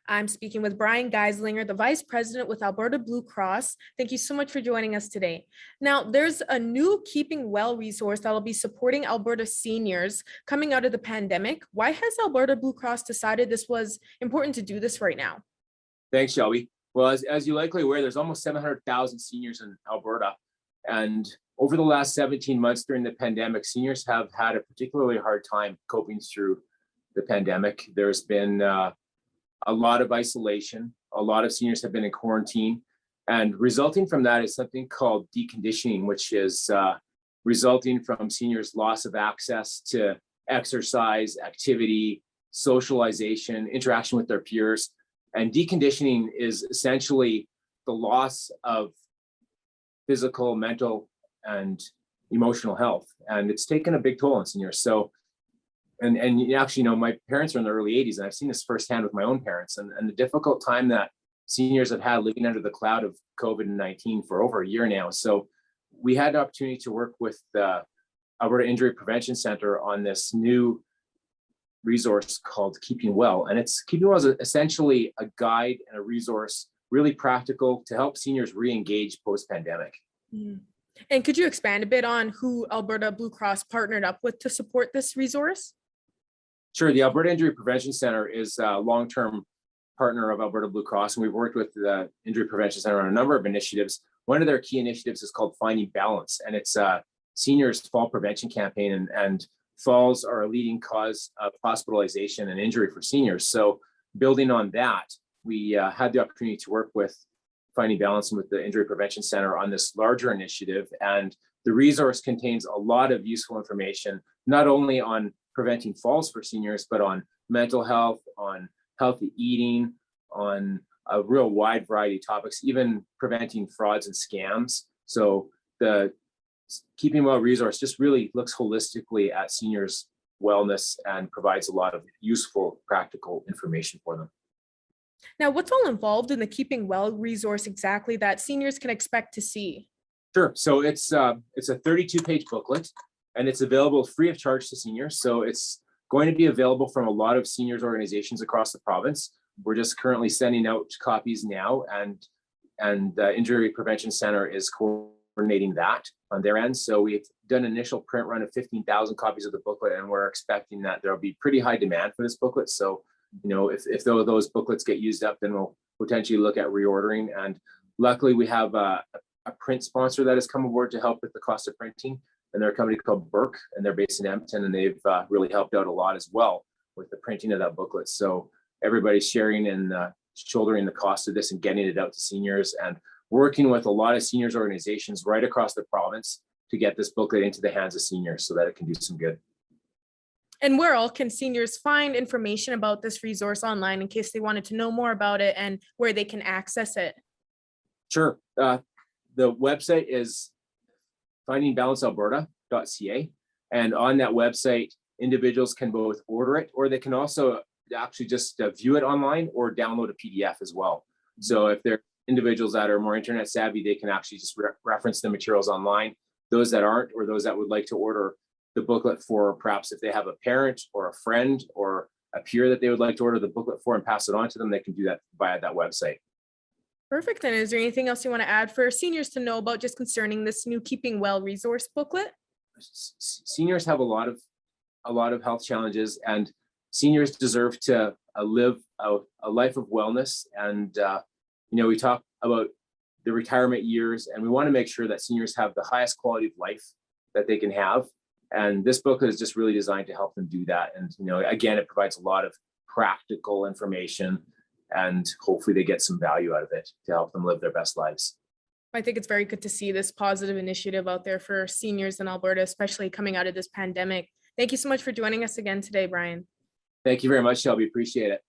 I'm speaking with Brian Geislinger, the Vice President with Alberta Blue Cross. Thank you so much for joining us today. Now, there's a new Keeping Well resource that will be supporting Alberta seniors coming out of the pandemic. Why has Alberta Blue Cross decided this was important to do this right now? Thanks, Shelby. Well, as you're likely aware, there's almost 700,000 seniors in Alberta. And over the last 17 months during the pandemic, seniors have had a particularly hard time coping through the pandemic. There's been a lot of isolation. A lot of seniors have been in quarantine. And resulting from that is something called deconditioning, which is resulting from seniors' loss of access to exercise, activity, socialization, interaction with their peers. And deconditioning is essentially the loss of physical, mental, and emotional health. And it's taken a big toll on seniors. So, and actually, my parents are in their early 80s, and I've seen this firsthand with my own parents, and the difficult time that seniors have had living under the cloud of COVID-19 for over a year now. So we had the opportunity to work with the Alberta Injury Prevention Center on this new resource called Keeping Well. And Keeping Well is essentially a guide and a resource, really practical to help seniors re-engage post-pandemic. Mm. And could you expand a bit on who Alberta Blue Cross partnered up with to support this resource? Sure. The Alberta Injury Prevention Center is a long-term partner of Alberta Blue Cross, and we've worked with the Injury Prevention Center on a number of initiatives. One of their key initiatives is called Finding Balance, and it's a seniors fall prevention campaign, and falls are a leading cause of hospitalization and injury for seniors. So building on that, we had the opportunity to work with Finding Balance and with the Injury Prevention Center on this larger initiative. And the resource contains a lot of useful information, not only on preventing falls for seniors, but on mental health, on healthy eating, on a real wide variety of topics, even preventing frauds and scams. So the Keeping Well resource just really looks holistically at seniors' wellness and provides a lot of useful, practical information for them. Now, what's all involved in the Keeping Well resource exactly that seniors can expect to see? Sure. So it's a 32-page booklet, and it's available free of charge to seniors. So it's going to be available from a lot of seniors organizations across the province. We're just currently sending out copies now, and the Injury Prevention Center is coordinating that on their end. So we've done an initial print run of 15,000 copies of the booklet, and we're expecting that there'll be pretty high demand for this booklet. So, if those booklets get used up, then we'll potentially look at reordering. And luckily, we have a print sponsor that has come aboard to help with the cost of printing, and they're a company called Burke, and they're based in Edmonton, and they've really helped out a lot as well with the printing of that booklet. So everybody's sharing and shouldering the cost of this and getting it out to seniors, and working with a lot of seniors organizations right across the province to get this booklet into the hands of seniors so that it can do some good. And where all can seniors find information about this resource online in case they wanted to know more about it, and where they can access it? Sure. The website is findingbalancealberta.ca. And on that website, individuals can both order it, or they can also actually just view it online or download a PDF as well. So if they're individuals that are more internet savvy, they can actually just reference the materials online. Those that aren't, or those that would like to order the booklet for, perhaps if they have a parent or a friend or a peer that they would like to order the booklet for and pass it on to them, they can do that via that website. Perfect. And is there anything else you want to add for seniors to know about just concerning this new Keeping Well resource booklet? Seniors have a lot of health challenges, and seniors deserve to live a life of wellness. And we talk about the retirement years, and we want to make sure that seniors have the highest quality of life that they can have. And this booklet is just really designed to help them do that. And, again, it provides a lot of practical information, and hopefully they get some value out of it to help them live their best lives. I think it's very good to see this positive initiative out there for seniors in Alberta, especially coming out of this pandemic. Thank you so much for joining us again today, Brian. Thank you very much, Shelby. Appreciate it.